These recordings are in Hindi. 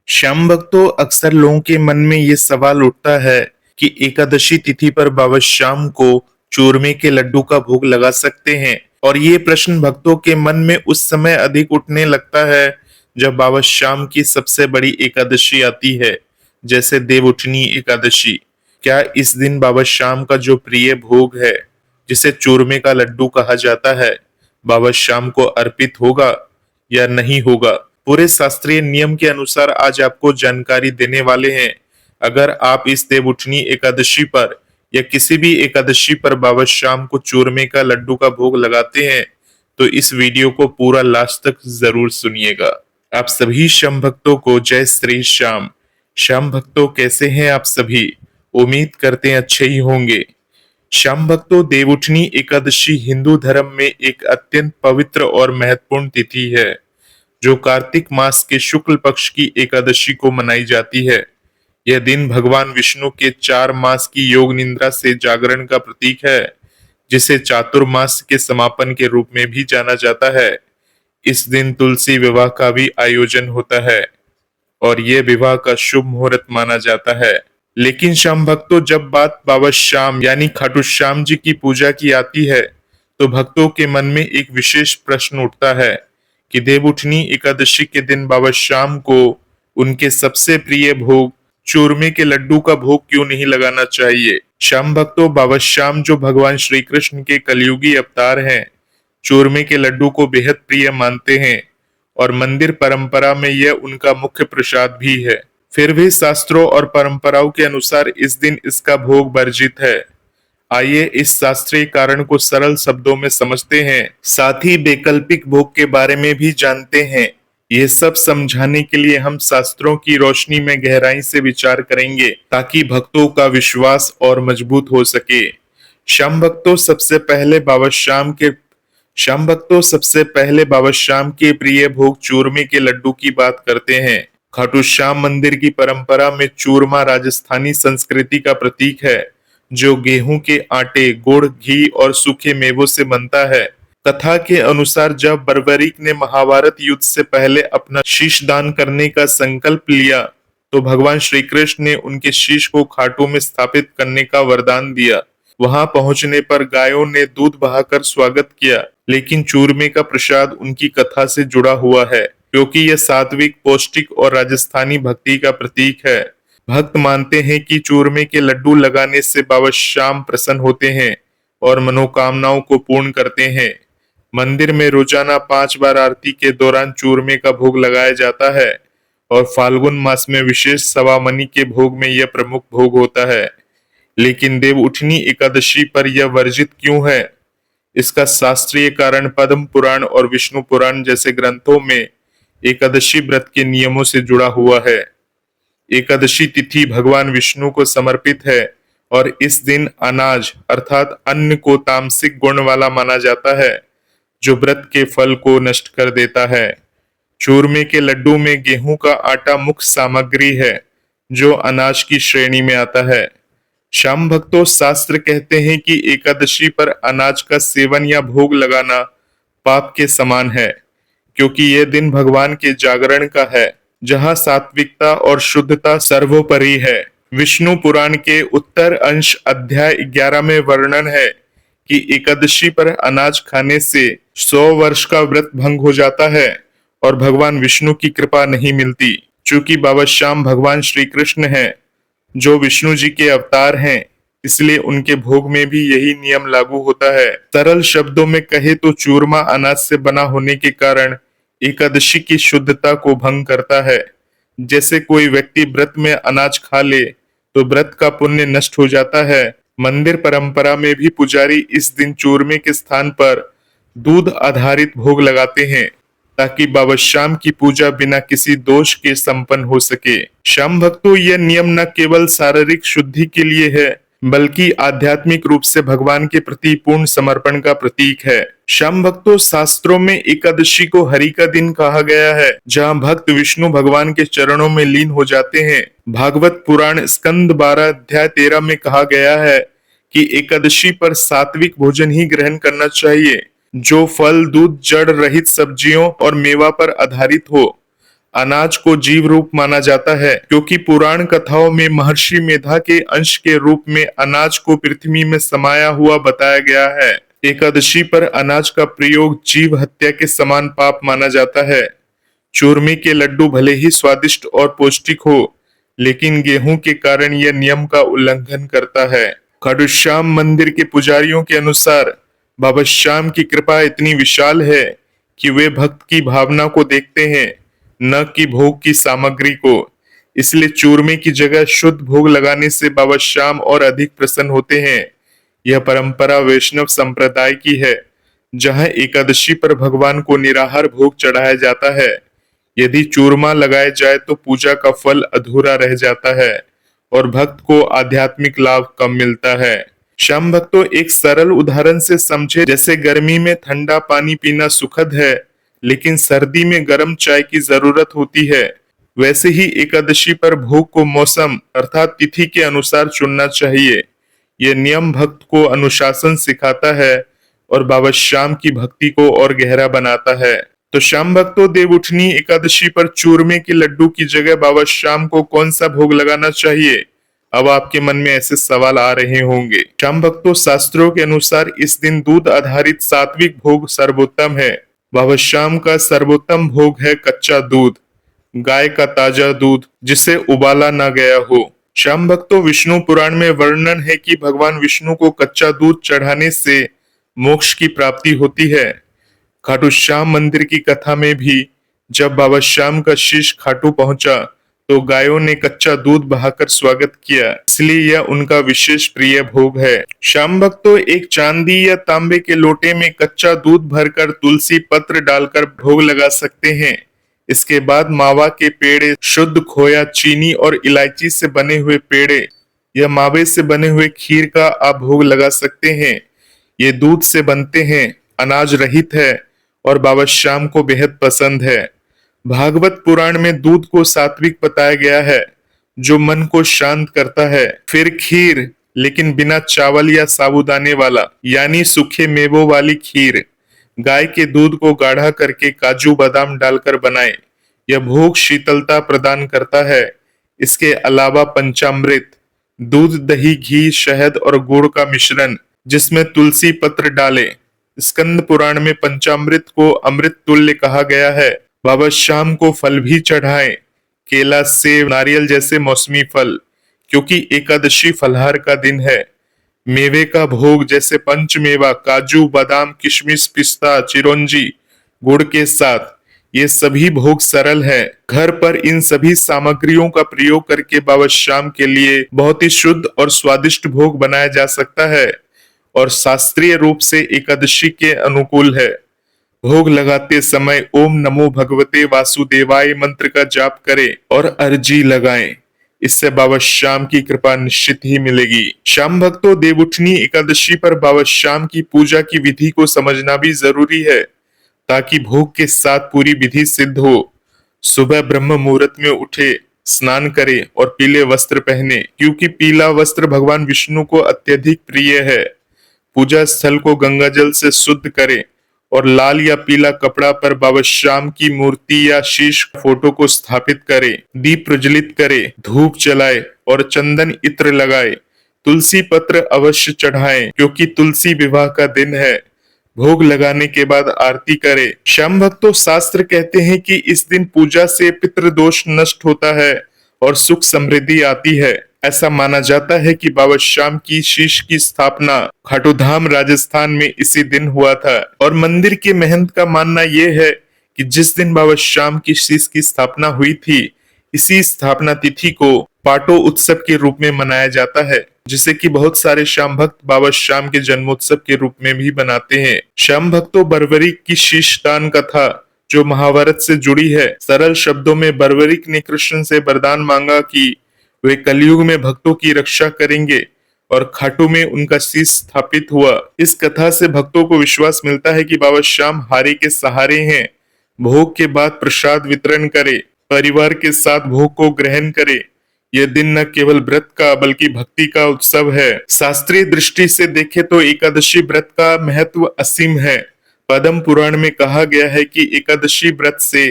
श्याम भक्तों, अक्सर लोगों के मन में ये सवाल उठता है कि एकादशी तिथि पर बाबा श्याम को चूरमे के लड्डू का भोग लगा सकते हैं। और ये प्रश्न भक्तों के मन में उस समय अधिक उठने लगता है जब बाबा श्याम की सबसे बड़ी एकादशी आती है, जैसे देवउठनी एकादशी। क्या इस दिन बाबा श्याम का जो प्रिय भोग है, जिसे चूरमे का लड्डू कहा जाता है, बाबा श्याम को अर्पित होगा या नहीं होगा? पूरे शास्त्रीय नियम के अनुसार आज आपको जानकारी देने वाले हैं। अगर आप इस देवउठनी एकादशी पर या किसी भी एकादशी पर बाबा श्याम को चूरमे का लड्डू का भोग लगाते हैं तो इस वीडियो को पूरा लास्ट तक जरूर सुनिएगा। आप सभी श्याम भक्तों को जय श्री श्याम। श्याम भक्तों, कैसे हैं आप सभी? उम्मीद करते हैं अच्छे ही होंगे। श्याम भक्तों, देवउठनी एकादशी हिंदू धर्म में एक अत्यंत पवित्र और महत्वपूर्ण तिथि है जो कार्तिक मास के शुक्ल पक्ष की एकादशी को मनाई जाती है। यह दिन भगवान विष्णु के 4 मास की योग निद्रा से जागरण का प्रतीक है, जिसे चातुर्मास के समापन के रूप में भी जाना जाता है। इस दिन तुलसी विवाह का भी आयोजन होता है और यह विवाह का शुभ मुहूर्त माना जाता है। लेकिन श्याम भक्तों, जब बात बाबा श्याम यानी खाटू श्याम जी की पूजा की आती है तो भक्तों के मन में एक विशेष प्रश्न उठता है कि देवउठनी एकादशी के दिन बाबा श्याम को उनके सबसे प्रिय भोग चूरमे के लड्डू का भोग क्यों नहीं लगाना चाहिए? श्याम भक्तों, बाबा श्याम जो भगवान श्री कृष्ण के कलयुगी अवतार हैं, चूरमे के लड्डू को बेहद प्रिय मानते हैं और मंदिर परंपरा में यह उनका मुख्य प्रसाद भी है। फिर भी शास्त्रों और परंपराओं के अनुसार इस दिन इसका भोग वर्जित है। आइए इस शास्त्रीय कारण को सरल शब्दों में समझते हैं, साथ ही वैकल्पिक भोग के बारे में भी जानते हैं। ये सब समझाने के लिए हम शास्त्रों की रोशनी में गहराई से विचार करेंगे ताकि भक्तों का विश्वास और मजबूत हो सके। श्याम भक्तों, सबसे पहले बाबा श्याम के प्रिय भोग चूरमे के लड्डू की बात करते हैं। खाटू श्याम मंदिर की परंपरा में चूरमा राजस्थानी संस्कृति का प्रतीक है, जो गेहूं के आटे, गुड़, घी और सूखे मेवों से बनता है। कथा के अनुसार जब बर्बरीक ने महाभारत युद्ध से पहले अपना शीश दान करने का संकल्प लिया तो भगवान श्री कृष्ण ने उनके शीश को खाटू में स्थापित करने का वरदान दिया। वहां पहुंचने पर गायों ने दूध बहाकर स्वागत किया, लेकिन चूरमे का प्रसाद उनकी कथा से जुड़ा हुआ है क्योंकि यह सात्विक, पौष्टिक और राजस्थानी भक्ति का प्रतीक है। भक्त मानते हैं कि चूरमे के लड्डू लगाने से बाबा श्याम प्रसन्न होते हैं और मनोकामनाओं को पूर्ण करते हैं। मंदिर में रोजाना 5 बार आरती के दौरान चूरमे का भोग लगाया जाता है और फाल्गुन मास में विशेष सवामनी के भोग में यह प्रमुख भोग होता है। लेकिन देवउठनी एकादशी पर यह वर्जित क्यों है? इसका शास्त्रीय कारण पद्म पुराण और विष्णु पुराण जैसे ग्रंथों में एकादशी व्रत के नियमों से जुड़ा हुआ है। एकादशी तिथि भगवान विष्णु को समर्पित है और इस दिन अनाज अर्थात अन्न को तामसिक गुण वाला माना जाता है, जो व्रत के फल को नष्ट कर देता है। चूरमे के लड्डू में गेहूं का आटा मुख्य सामग्री है, जो अनाज की श्रेणी में आता है। श्याम भक्तों, शास्त्र कहते हैं कि एकादशी पर अनाज का सेवन या भोग लगाना पाप के समान है, क्योंकि यह दिन भगवान के जागरण का है, जहां सात्विकता और शुद्धता सर्वोपरि है। विष्णु पुराण के उत्तर अंश अध्याय 11 में वर्णन है कि एकादशी पर अनाज खाने से 100 वर्ष का व्रत भंग हो जाता है और भगवान विष्णु की कृपा नहीं मिलती। चूंकि बाबा श्याम भगवान श्री कृष्ण हैं, जो विष्णु जी के अवतार हैं, इसलिए उनके भोग में भी यही नियम लागू होता है। सरल शब्दों में कहे तो चूरमा अनाज से बना होने के कारण एकादशी की शुद्धता को भंग करता है। जैसे कोई व्यक्ति व्रत में अनाज खा ले तो व्रत का पुण्य नष्ट हो जाता है। मंदिर परंपरा में भी पुजारी इस दिन चूरमे के स्थान पर दूध आधारित भोग लगाते हैं ताकि बाबा श्याम की पूजा बिना किसी दोष के संपन्न हो सके। श्याम भक्तों, यह नियम न केवल शारीरिक शुद्धि के लिए है, बल्कि आध्यात्मिक रूप से भगवान के प्रति पूर्ण समर्पण का प्रतीक है। श्याम भक्तों, शास्त्रों में एकादशी को हरि का दिन कहा गया है, जहां भक्त विष्णु भगवान के चरणों में लीन हो जाते हैं। भागवत पुराण स्कंद 12 अध्याय 13 में कहा गया है कि एकादशी पर सात्विक भोजन ही ग्रहण करना चाहिए, जो फल, दूध, जड़ रहित सब्जियों और मेवा पर आधारित हो। अनाज को जीव रूप माना जाता है, क्योंकि पुराण कथाओं में महर्षि मेधा के अंश के रूप में अनाज को पृथ्वी में समाया हुआ बताया गया है। एकादशी पर अनाज का प्रयोग जीव हत्या के समान पाप माना जाता है। चूरमे के लड्डू भले ही स्वादिष्ट और पौष्टिक हो, लेकिन गेहूं के कारण यह नियम का उल्लंघन करता है। खाटू श्याम मंदिर के पुजारियों के अनुसार बाबा श्याम की कृपा इतनी विशाल है कि वे भक्त की भावना को देखते हैं, न कि भोग की सामग्री को। इसलिए चूरमे की जगह शुद्ध भोग लगाने से बाबा श्याम और अधिक प्रसन्न होते हैं। यह परंपरा वैष्णव संप्रदाय की है, जहां एकादशी पर भगवान को निराहार भोग चढ़ाया जाता है। यदि चूरमा लगाया जाए तो पूजा का फल अधूरा रह जाता है और भक्त को आध्यात्मिक लाभ कम मिलता है। श्याम भक्तों, एक सरल उदाहरण से समझे। जैसे गर्मी में ठंडा पानी पीना सुखद है, लेकिन सर्दी में गर्म चाय की जरूरत होती है, वैसे ही एकादशी पर भोग को मौसम अर्थात तिथि के अनुसार चुनना चाहिए। यह नियम भक्त को अनुशासन सिखाता है और बाबा श्याम की भक्ति को और गहरा बनाता है। तो श्याम भक्तों, देवउठनी एकादशी पर चूरमे के लड्डू की जगह बाबा श्याम को कौन सा भोग लगाना चाहिए? अब आपके मन में ऐसे सवाल आ रहे होंगे। श्याम भक्तों, शास्त्रों के अनुसार इस दिन दूध आधारित सात्विक भोग सर्वोत्तम है। बाबा श्याम का सर्वोत्तम भोग है कच्चा दूध, गाय का ताजा दूध जिसे उबाला ना गया हो। श्याम भक्तों, विष्णु पुराण में वर्णन है कि भगवान विष्णु को कच्चा दूध चढ़ाने से मोक्ष की प्राप्ति होती है। खाटू श्याम मंदिर की कथा में भी जब बाबा श्याम का शीश खाटू पहुंचा तो गायों ने कच्चा दूध बहाकर स्वागत किया, इसलिए यह उनका विशेष प्रिय भोग है। श्याम भक्तों, एक चांदी या तांबे के लोटे में कच्चा दूध भरकर तुलसी पत्र डालकर भोग लगा सकते हैं। इसके बाद मावा के पेड़े, शुद्ध खोया, चीनी और इलायची से बने हुए पेड़े या मावे से बने हुए खीर का आप भोग लगा सकते हैं। ये दूध से बनते हैं, अनाज रहित है और बाबा श्याम को बेहद पसंद है। भागवत पुराण में दूध को सात्विक बताया गया है, जो मन को शांत करता है। फिर खीर, लेकिन बिना चावल या साबूदाने वाला, यानी सूखे मेवों वाली खीर। गाय के दूध को गाढ़ा करके काजू बादाम डालकर बनाए। यह भोग शीतलता प्रदान करता है। इसके अलावा पंचामृत, दूध, दही, घी, शहद और गुड़ का मिश्रण जिसमें तुलसी पत्र डाले। स्कंद पुराण में पंचामृत को अमृत तुल्य कहा गया है। बाबा श्याम को फल भी चढ़ाएं, केला, सेब, नारियल जैसे मौसमी फल, क्योंकि एकादशी फलहार का दिन है। मेवे का भोग जैसे पंचमेवा, काजू, बादाम, किशमिश, पिस्ता, चिरौंजी, गुड़ के साथ। ये सभी भोग सरल है। घर पर इन सभी सामग्रियों का प्रयोग करके बाबा श्याम के लिए बहुत ही शुद्ध और स्वादिष्ट भोग बनाया जा सकता है और शास्त्रीय रूप से एकादशी के अनुकूल है। भोग लगाते समय ओम नमो भगवते वासुदेवाय मंत्र का जाप करें और अर्जी लगाएं। इससे बाबा श्याम की कृपा निश्चित ही मिलेगी। श्याम भक्तों, देवउठनी एकादशी पर बाबा श्याम की पूजा की विधि को समझना भी जरूरी है, ताकि भोग के साथ पूरी विधि सिद्ध हो। सुबह ब्रह्म मुहूर्त में उठे, स्नान करे और पीले वस्त्र पहने, क्योंकि पीला वस्त्र भगवान विष्णु को अत्यधिक प्रिय है। पूजा स्थल को गंगा जल से शुद्ध करे और लाल या पीला कपड़ा पर बाबा श्याम की मूर्ति या शीश फोटो को स्थापित करे। दीप प्रज्वलित करे, धूप जलाए और चंदन इत्र लगाए। तुलसी पत्र अवश्य चढ़ाएं, क्योंकि तुलसी विवाह का दिन है। भोग लगाने के बाद आरती करे। श्याम भक्तों, शास्त्र कहते हैं कि इस दिन पूजा से पितृदोष नष्ट होता है और सुख समृद्धि आती है। ऐसा माना जाता है कि बाबा श्याम की शीश की स्थापना खाटूधाम राजस्थान में इसी दिन हुआ था और मंदिर के महंत का मानना यह है कि जिस दिन बाबा श्याम की शीश की स्थापना हुई थी, इसी स्थापना तिथि को पाटो उत्सव के रूप में मनाया जाता है, जिसे कि बहुत सारे श्याम भक्त बाबा श्याम के जन्मोत्सव के रूप में भी मनाते हैं। श्याम भक्तों, बर्बरिक की शीश दान कथा जो महाभारत से जुड़ी है। सरल शब्दों में बर्बरिक ने कृष्ण से वरदान मांगा कि वे कलयुग में भक्तों की रक्षा करेंगे और खाटू में उनका शीश स्थापित हुआ। इस कथा से भक्तों को विश्वास मिलता है कि बाबा श्याम हारे के सहारे हैं। भोग के बाद प्रसाद वितरण करे, परिवार के साथ भोग को ग्रहण करे। यह दिन न केवल व्रत का बल्कि भक्ति का उत्सव है। शास्त्रीय दृष्टि से देखें तो एकादशी व्रत का महत्व असीम है। पद्म पुराण में कहा गया है कि एकादशी व्रत से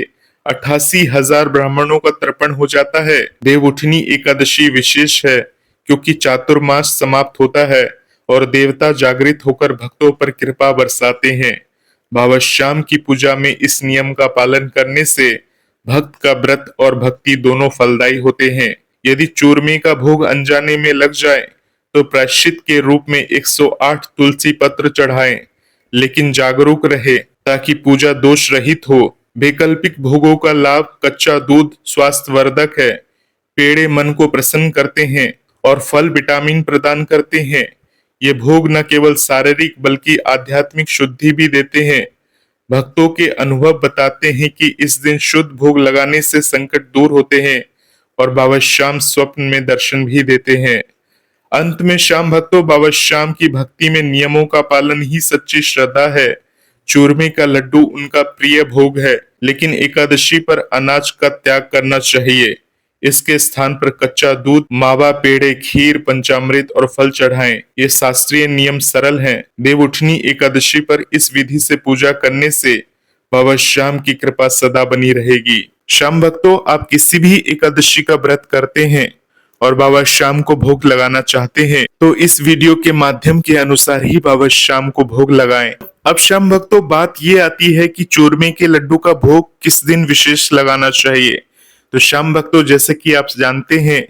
88,000 ब्राह्मणों का तर्पण हो जाता है। देवउठनी एकादशी विशेष है क्योंकि चातुर्मास समाप्त होता है और देवता जागृत होकर भक्तों पर कृपा बरसाते हैं। बाबा श्याम की पूजा में इस नियम का पालन करने से भक्त का व्रत और भक्ति दोनों फलदायी होते हैं। यदि चूरमे का भोग अनजाने में लग जाए तो प्रायश्चित के रूप में 108 तुलसी पत्र चढ़ाएं, लेकिन जागरूक रहे ताकि पूजा दोष रहित हो। वैकल्पिक भोगों का लाभ कच्चा दूध स्वास्थ्यवर्धक है, पेड़े मन को प्रसन्न करते हैं और फल विटामिन प्रदान करते हैं। ये भोग न केवल शारीरिक बल्कि आध्यात्मिक शुद्धि भी देते हैं। भक्तों के अनुभव बताते हैं कि इस दिन शुद्ध भोग लगाने से संकट दूर होते हैं और बाबा श्याम स्वप्न में दर्शन भी देते हैं। अंत में श्याम भक्तों, बाबा श्याम की भक्ति में नियमों का पालन ही सच्ची श्रद्धा है। चूरमे का लड्डू उनका प्रिय भोग है, लेकिन एकादशी पर अनाज का त्याग करना चाहिए। इसके स्थान पर कच्चा दूध, मावा, पेड़े, खीर, पंचामृत और फल चढ़ाएं। ये शास्त्रीय नियम सरल हैं। देवउठनी एकादशी पर इस विधि से पूजा करने से बाबा श्याम की कृपा सदा बनी रहेगी। श्याम भक्तों, आप किसी भी एकादशी का व्रत करते हैं और बाबा श्याम को भोग लगाना चाहते हैं तो इस वीडियो के माध्यम के अनुसार ही बाबा श्याम को भोग लगाएं। अब श्याम भक्तों, बात ये आती है कि चूरमे के लड्डू का भोग किस दिन विशेष लगाना चाहिए। तो श्याम भक्तों, जैसे कि आप जानते हैं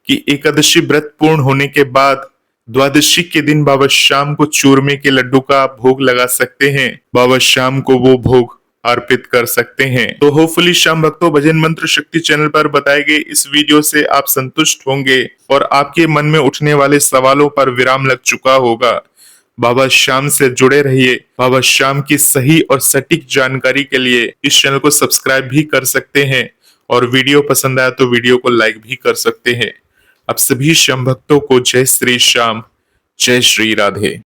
कि एकादशी व्रत पूर्ण होने के बाद द्वादशी के दिन बाबा श्याम को चूरमे के लड्डू का आप भोग लगा सकते हैं। बाबा श्याम को वो भोग अर्पित कर सकते हैं। तो होपफुली श्याम भक्तों, भजन मंत्र शक्ति चैनल पर बताए गए इस वीडियो से आप संतुष्ट होंगे और आपके मन में उठने वाले सवालों पर विराम लग चुका होगा। बाबा श्याम से जुड़े रहिए। बाबा श्याम की सही और सटीक जानकारी के लिए इस चैनल को सब्सक्राइब भी कर सकते हैं और वीडियो पसंद आया तो वीडियो को लाइक भी कर सकते हैं। अब सभी श्याम भक्तों को जय श्री श्याम, जय श्री राधे।